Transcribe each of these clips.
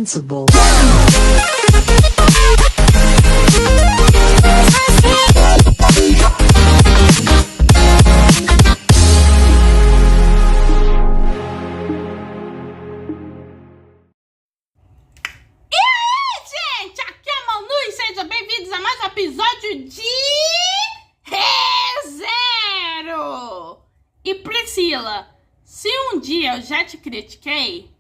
Invincible. Bem-vindos a mais um episódio de ReZero! E Priscila, se um dia eu já te critiquei,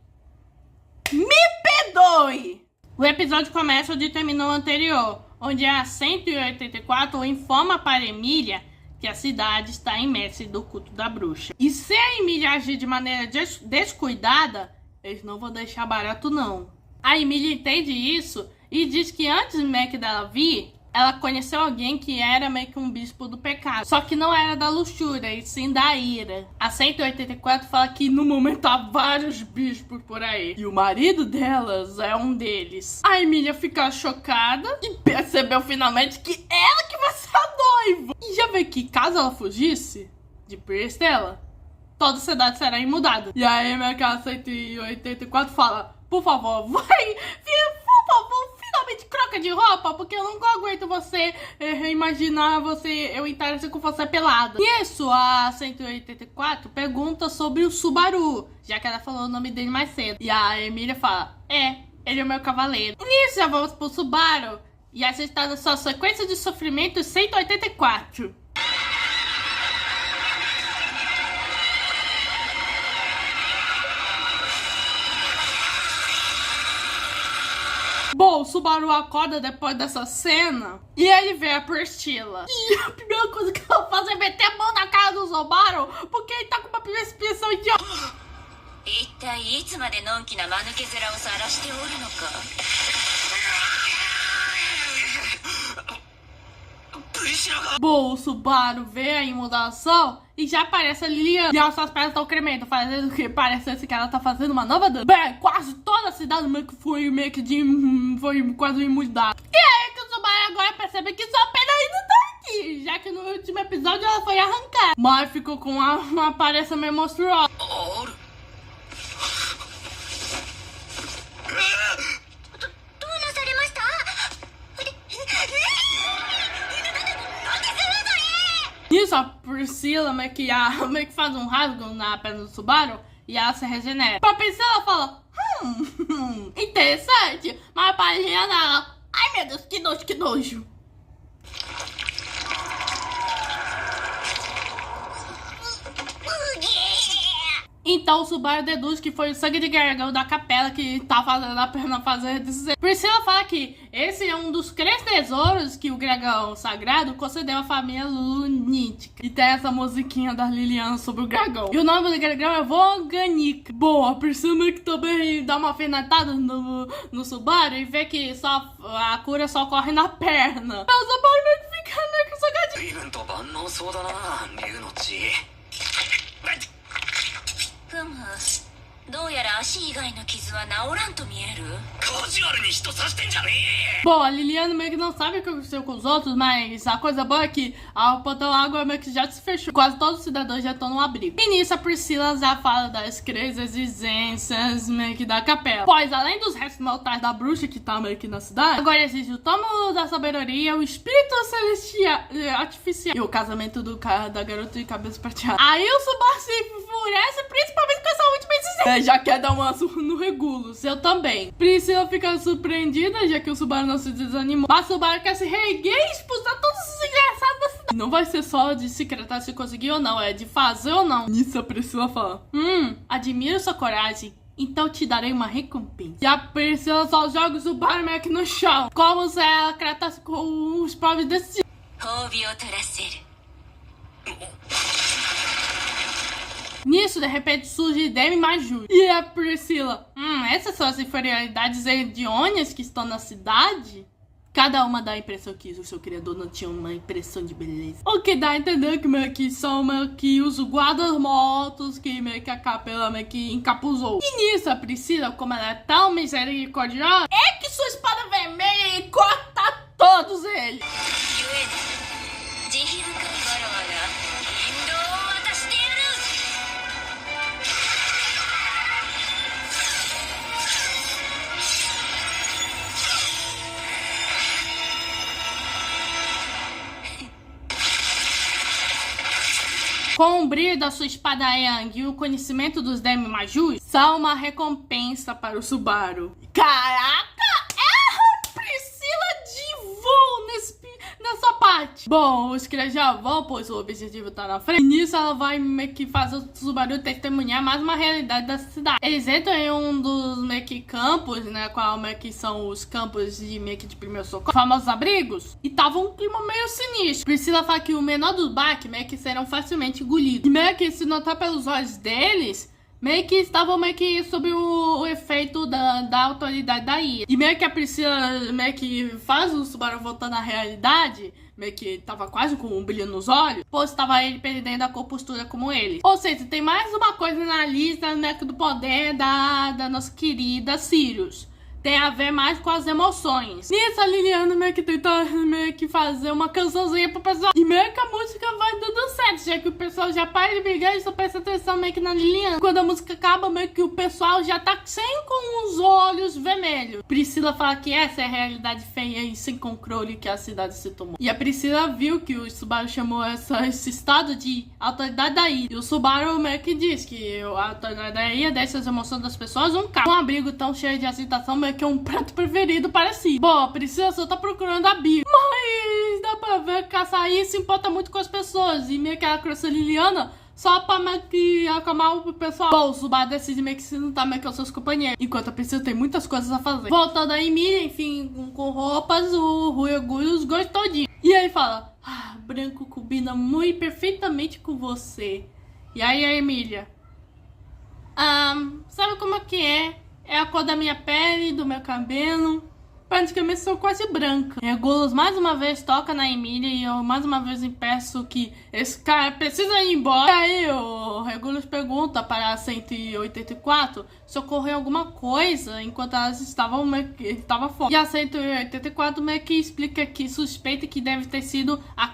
me perdoe! O episódio começa onde terminou o anterior, onde a 184 informa para Emília que a cidade está imersa do culto da bruxa. E se a Emília agir de maneira descuidada, eles não vão deixar barato não. A Emília entende isso e diz que antes meio dela vir, ela conheceu alguém que era meio que um bispo do pecado. Só que não era da luxúria, e sim da ira. A 184 fala que no momento há vários bispos por aí. E o marido delas é um deles. A Emília fica chocada e percebeu finalmente que ela que vai ser a noiva. E já vê que caso ela fugisse de Priscila, toda a cidade será imudada. E aí a 184 fala, por favor, por favor, finalmente troca de roupa, porque eu não aguento você imaginar eu entrar assim com você pelada. E isso, a 184 pergunta sobre o Subaru, já que ela falou o nome dele mais cedo. E a Emília fala, ele é o meu cavaleiro. E nisso já vamos pro Subaru, e a gente tá na sua sequência de sofrimento 184. Bom, o Subaru acorda depois dessa cena e ele vê a Priscila. E a primeira coisa que ela faz é meter a mão na cara do Subaru, porque ele tá com uma expressão idiota. Bom, o Subaru vê a imudação e já aparece a Liliana. E as suas pernas estão tremendo, fazendo o que parecesse que ela tá fazendo uma nova dança. Bem, quase toda a cidade foi quase imudada. E aí que o Subaru agora percebe que sua perna ainda tá aqui, já que no último episódio ela foi arrancada. Mas ficou com uma aparência meio monstruosa. Nisso, a Priscila meio que faz um rasgo na perna do Subaru e ela se regenera. Pra Priscila, ela fala, interessante, mas pra Liliana, ela, ai meu Deus, que nojo, que nojo. Então o Subaru deduz que foi o sangue de dragão da capela que tá fazendo a perna fazer descer. Priscila fala que esse é um dos 3 tesouros que o dragão sagrado concedeu à família lunítica. E tem essa musiquinha da Liliana sobre o dragão. E o nome do dragão é Voganica. Bom, a Priscila que também dá uma alfinetada no Subaru e vê que a cura só ocorre na perna. Aí o Subaru meio que fica meio que sagadinho. Bom, a Liliana meio que não sabe o que aconteceu com os outros, mas a coisa boa é que a portão água meio que já se fechou. Quase todos os cidadãos já estão no abrigo. E nisso a Priscila já fala das 3 exigências meio que da capela. Pois além dos restos mortais da bruxa que tá meio que na cidade, agora exige o tomo da sabedoria, o espírito celestial artificial e o casamento da garota de cabeça prateada. Aí o Subaru se enfurece, principalmente com essa última exigência. Já quer dar uma surra no Regulus. Eu também. Priscila fica surpreendida, já que o Subaru não se desanimou. Mas o Subaru quer se reerguer e expulsar todos os engraçados da cidade. Não vai ser só de secretar se conseguir ou não, é de fazer ou não. Nisso a Priscila fala, admiro sua coragem, então te darei uma recompensa. E a Priscila só joga o Subaru meio que no chão, como se ela tratasse com os povos desse tipo. Nisso, de repente, surge Demi Majur. E a Priscila, essas são as inferioridades hediondas que estão na cidade? Cada uma dá a impressão que o seu criador não tinha uma impressão de beleza. O que dá a entender que meio que são meio que os guardas mortos que meio que a capela meio que encapuzou. E nisso, a Priscila, como ela é tão misericordiosa, é que sua espada vermelha e corta todos eles. Com o brilho da sua espada Yang e o conhecimento dos Demi Majus, são uma recompensa para o Subaru. Caraca! É a Priscila de voo nessa parte. Bom, os crias já vão, pois o objetivo tá na frente. E nisso ela vai meio que fazer o Subaru testemunhar mais uma realidade da cidade. Eles entram em um dos meio que campos, né? Qual meio que são os campos de meio que de primeiro socorro, famosos abrigos. E tava um clima meio sinistro. Priscila fala que o menor dos baques meio que serão facilmente engolidos. E meio que se notar pelos olhos deles, meio que estavam meio que sob o efeito da autoridade da IA. E meio que a Priscila meio que faz o Subaru voltando à realidade, meio que tava quase com um brilho nos olhos, pois estava ele perdendo a compostura como ele. Ou seja, tem mais uma coisa na lista meio que do poder da nossa querida Sirius. Tem a ver mais com as emoções. Nisso, a Liliana meio que tenta meio que fazer uma cançãozinha pro pessoal. E meio que a música vai dando certo, já que o pessoal já para de brigar e só presta atenção meio que na Liliana. Quando a música acaba, meio que o pessoal já tá sem com os olhos vermelhos. Priscila fala que essa é a realidade feia e sem controle que a cidade se tomou. E a Priscila viu que o Subaru chamou esse estado de autoridade da ilha. E o Subaru meio que diz que a autoridade da ilha deixa as emoções das pessoas um carro. Um abrigo tão cheio de aceitação meio que é um prato preferido para si. Bom, a Priscila só tá procurando a Bia. Mas dá pra ver que a Açaí se importa muito com as pessoas. E meio que ela trouxe a Liliana só pra meio que acalmar o pessoal. Bom, o Subaru decide meio que se não tá meio que aos seus companheiros. Enquanto a Priscila tem muitas coisas a fazer. Voltando a Emília, enfim, com roupas, o Rui Orgulhos gostou disso. E aí fala, branco combina muito perfeitamente com você. E aí a Emília, sabe como é que é? É a cor da minha pele, do meu cabelo. Praticamente sou quase branca. Regulus mais uma vez toca na Emília e eu mais uma vez impeço que esse cara precisa ir embora. E aí o Regulus pergunta para a 184 se ocorreu alguma coisa enquanto elas estavam meio que estava fora. E a 184 meio que explica que suspeita que deve ter sido a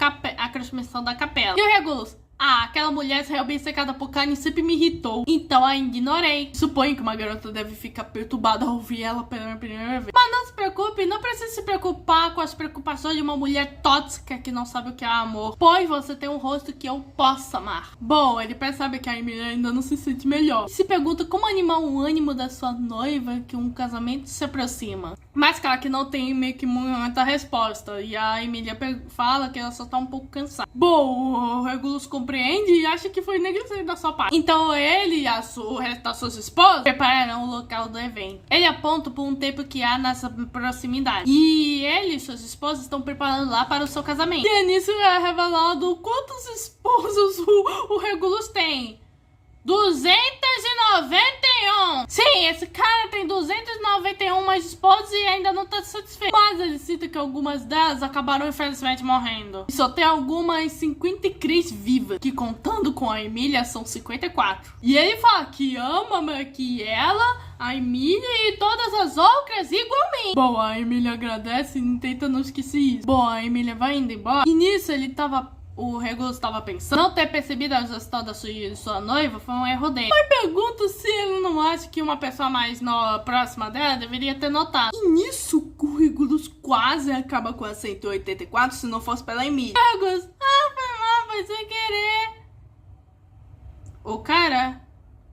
transmissão da capela. E o Regulus, aquela mulher realmente secada por carne sempre me irritou. Então a ignorei. Suponho que uma garota deve ficar perturbada ao ouvir ela pela primeira vez. Mas não se preocupe, não precisa se preocupar com as preocupações de uma mulher tóxica que não sabe o que é amor. Pois você tem um rosto que eu possa amar. Bom, ele percebe que a Emília ainda não se sente melhor. E se pergunta como animar o ânimo da sua noiva que um casamento se aproxima. Mas claro que não tem meio que muita resposta. E a Emília fala que ela só tá um pouco cansada. Bom, o Regulus compreende e acha que foi negligência da sua parte. Então ele e o resto das suas esposas prepararam o local do evento. Ele aponta por um templo que há nessa proximidade. E ele e suas esposas estão preparando lá para o seu casamento. E nisso é revelado quantos esposos o Regulus tem. 291! Sim, esse cara tem 291 esposas e ainda não tá satisfeito. Mas ele cita que algumas delas acabaram infelizmente morrendo. E só tem algumas 53 vivas, que contando com a Emília são 54. E ele fala que ama que ela, a Emília e todas as outras igualmente. Bom, a Emília agradece e tenta não esquecer isso. Bom, a Emília vai indo embora. E nisso o Regulus estava pensando, não ter percebido a gestão da sua noiva foi um erro dele. Mas pergunto se ele não acha que uma pessoa mais próxima dela deveria ter notado. E nisso, o Regulus quase acaba com a 184 se não fosse pela Emília. Regulus, foi mal, foi sem querer. O cara,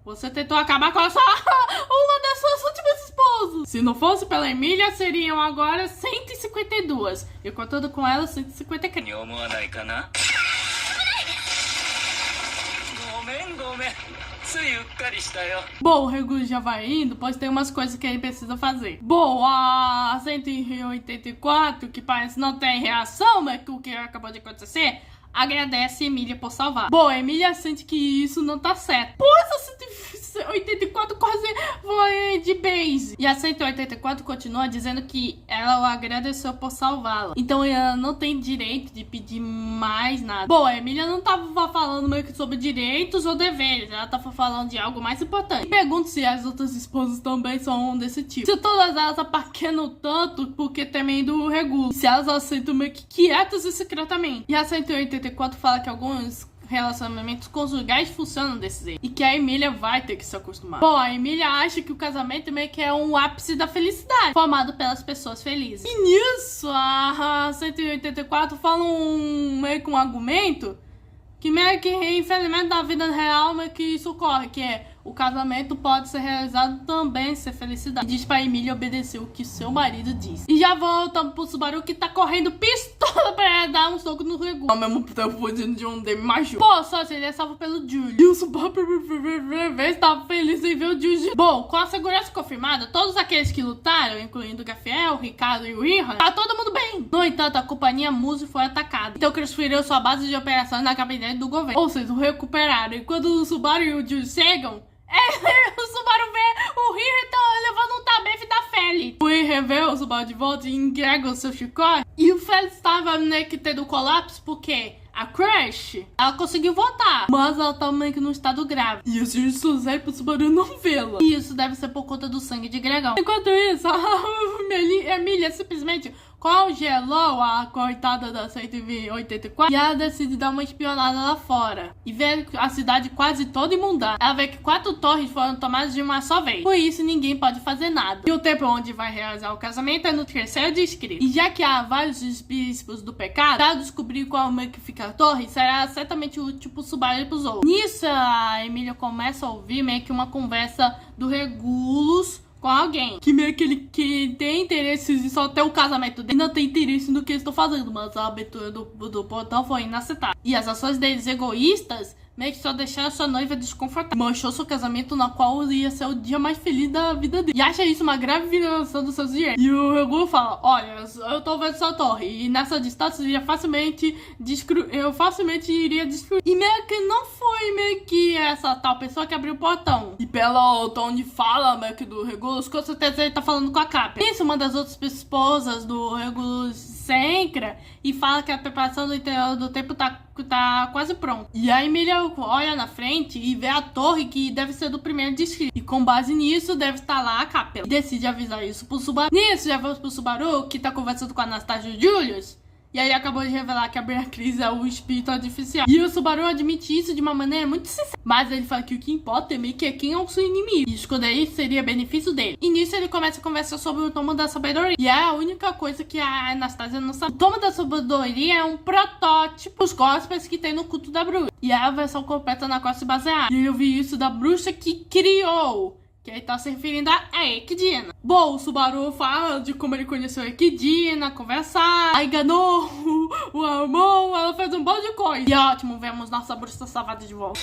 você tentou acabar com uma das suas últimas esposas. Se não fosse pela Emília, seriam agora 152. E contando com ela, 153. Bom, o Regulus já vai indo, pois tem umas coisas que ele precisa fazer. Bom, a 184, que parece não ter reação, mas o que acabou de acontecer, agradece a Emília por salvar. Bom, a Emília sente que isso não tá certo. Pois a 184 quase foi de base. E a 184 continua dizendo que ela o agradeceu por salvá-la. Então ela não tem direito de pedir mais nada. Bom, a Emília não tava falando meio que sobre direitos ou deveres. Ela tava falando de algo mais importante. E pergunto se as outras esposas também são desse tipo. Se todas elas apaquenam tanto porque temem do Regulus. Se elas aceitam meio que quietas e secretamente. E a 184 fala que alguns relacionamentos conjugais funcionam desse jeito. E que a Emília vai ter que se acostumar. Bom, a Emília acha que o casamento meio que é um ápice da felicidade, formado pelas pessoas felizes. E nisso, a 184 fala meio que um argumento que meio que, infelizmente, na vida real, meio que isso ocorre, que é o casamento pode ser realizado também ser felicidade. E diz pra Emília obedecer o que seu marido disse. E já voltamos pro Subaru que tá correndo pistola pra dar um soco no Regulus. Ao mesmo tempo fugindo de um Demi macho. Pô, só se ele é salvo pelo Julius. E o Subaru estava feliz em ver o Julius. Bom, com a segurança confirmada, todos aqueles que lutaram, incluindo o Gafiel, o Ricardo e o Irhan, tá todo mundo bem. No entanto, a companhia Muse foi atacada. Então transferiu sua base de operações na gabinete do governo. Ou seja, o recuperaram. E quando o Subaru e o Julius chegam, o Subaru vê o Irhan levando um tabefe da Feli. O Irhan vê o Subaru de volta e entrega o seu chicote. E o Feli estava meio que tendo colapso porque a Crush, ela conseguiu voltar, mas ela tá meio que num estado grave. E os justos aí pro Subaru não vê-la. E isso deve ser por conta do sangue de Gregão. Enquanto isso, a Emília simplesmente congelou a coitada da 184 e ela decide dar uma espionada lá fora e ver a cidade quase toda imundada. Ela vê que 4 torres foram tomadas de uma só vez, por isso ninguém pode fazer nada. E o tempo onde vai realizar o casamento é no 3º distrito. E já que há vários bispos do pecado, para descobrir qual meio que fica a torre, será certamente útil pro Subaru e pros outros. Nisso, a Emília começa a ouvir meio que uma conversa do Regulus com alguém que meio que ele que tem interesse em só ter o casamento dele, não tem interesse no que eles estão fazendo, mas a abertura do portão foi inaceitável. E as ações deles egoístas meio que só deixaram sua noiva desconfortável. Manchou seu casamento, na qual ia ser o dia mais feliz da vida dele. E acha isso uma grave violação dos seus direitos. E o Regulus fala, olha, eu tô vendo sua torre, e nessa distância eu facilmente iria destruir. E meio que não foi meio que essa tal pessoa que abriu o portão. E pelo tom de fala meio que do Regulus, com certeza ele tá falando com a Capra. Isso, uma das outras esposas do Regulus Sencra e fala que a preparação do interior do templo tá quase pronta. E a Emília olha na frente e vê a torre que deve ser do primeiro distrito. E com base nisso, deve estar lá a Capela. E decide avisar isso pro Subaru. Nisso, já vamos pro Subaru, que tá conversando com a Anastasia e o Julius. E aí acabou de revelar que a Beatriz é o espírito artificial. E o Subaru admite isso de uma maneira muito sincera. Mas ele fala que o que importa é meio que é quem é o seu inimigo. E escolher isso seria benefício dele. E nisso ele começa a conversar sobre o tomo da sabedoria. E é a única coisa que a Anastasia não sabe. O tomo da sabedoria é um protótipo dos gospels que tem no culto da bruxa. E é a versão completa na qual se basear. E eu vi isso da bruxa que criou. Que ele tá se referindo a Equidna. Bom, o Subaru fala de como ele conheceu a Equidna, conversar, aí enganou o amor, ela fez um bando de coisa. E é ótimo, vemos nossa bruxa salvada de volta.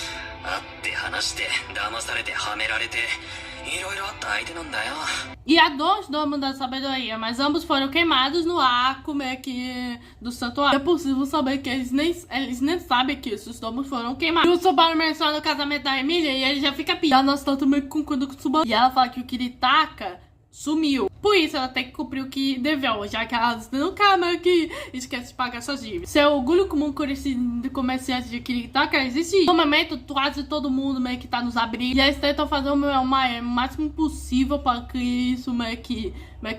E há 2 domos da sabedoria, mas ambos foram queimados no arco meio que do santuário. É possível saber que eles nem sabem que esses domos foram queimados. E o Subaru menciona o casamento da Emília e ele já fica pior. Nós estamos meio que concordando com o Subaru. E ela fala que o Kiritaka sumiu. Por isso ela tem que cumprir o que deveu, já que ela nunca meio que esquece de pagar suas dívidas. Seu orgulho comum com esse comerciante de Kiritaka existe. No momento, quase todo mundo meio que tá nos abrigos. E eles tentam fazer o máximo possível para que isso meio que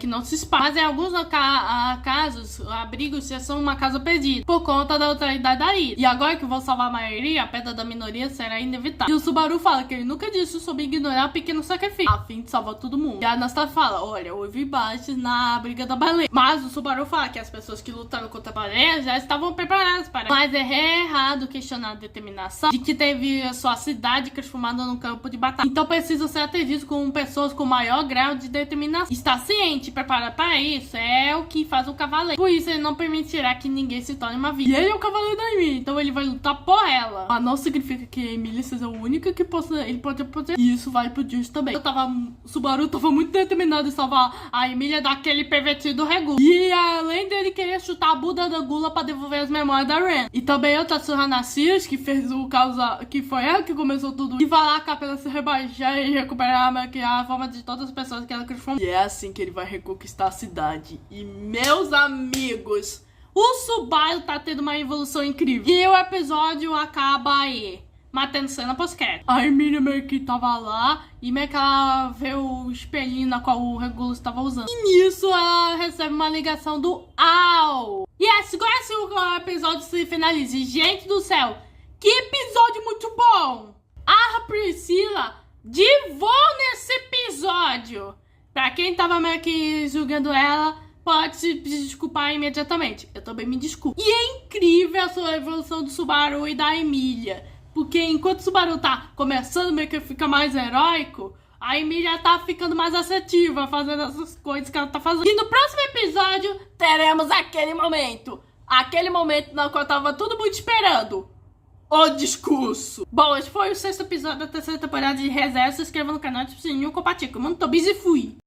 não se espalhe. Mas em alguns casos, abrigos já são uma casa perdida, por conta da autoridade da ilha. E agora que vão salvar a maioria, a perda da minoria será inevitável. E o Subaru fala que ele nunca disse sobre ignorar um pequeno sacrifício, a fim de salvar todo mundo. E a Anastasia fala, olha, houve embaixo na briga da baleia. Mas o Subaru fala que as pessoas que lutaram contra a baleia já estavam preparadas para. Mas é errado questionar a determinação de que teve a sua cidade transformada num campo de batalha. Então precisa ser atendido com pessoas com maior grau de determinação. Está ciente, preparado para isso, é o que faz o cavaleiro. Por isso ele não permitirá que ninguém se torne uma vítima. E ele é o cavaleiro da Emília, então ele vai lutar por ela. Mas não significa que a Emília seja a única que ele pode proteger. E isso vale pro Julius também. O Subaru tava muito determinado em salvar a Emília daquele pervertido Regulus. E além dele querer chutar a Buda da Gula para devolver as memórias da Ren. E também o Tatsura Nacius, que fez o caso, que foi ela que começou tudo. E vai lá que a pena se rebaixar e recuperar a forma de todas as pessoas que ela transformou. E é assim que ele vai reconquistar a cidade. E meus amigos, o Subaru tá tendo uma evolução incrível. E o episódio acaba aí, matando cena pós-crédito. A Emília meio que tava lá e meio que ela vê o espelhinho na qual o Regulus estava usando. E nisso ela recebe uma ligação do Al. E agora sim o episódio se finaliza. E, gente do céu, que episódio muito bom! A Priscila divou nesse episódio. Pra quem tava meio que julgando ela, pode se desculpar imediatamente. Eu também me desculpo. E é incrível a sua evolução do Subaru e da Emília. Porque enquanto o Subaru tá começando meio que fica mais heróico, a Emília tá ficando mais assertiva, fazendo essas coisas que ela tá fazendo. E no próximo episódio, teremos aquele momento. Aquele momento na qual eu tava todo mundo esperando. O discurso. Bom, esse foi o 6º episódio da 3ª temporada de ReZero. Se inscreva no canal, ative o sininho, compartilhe. Muito busy, fui.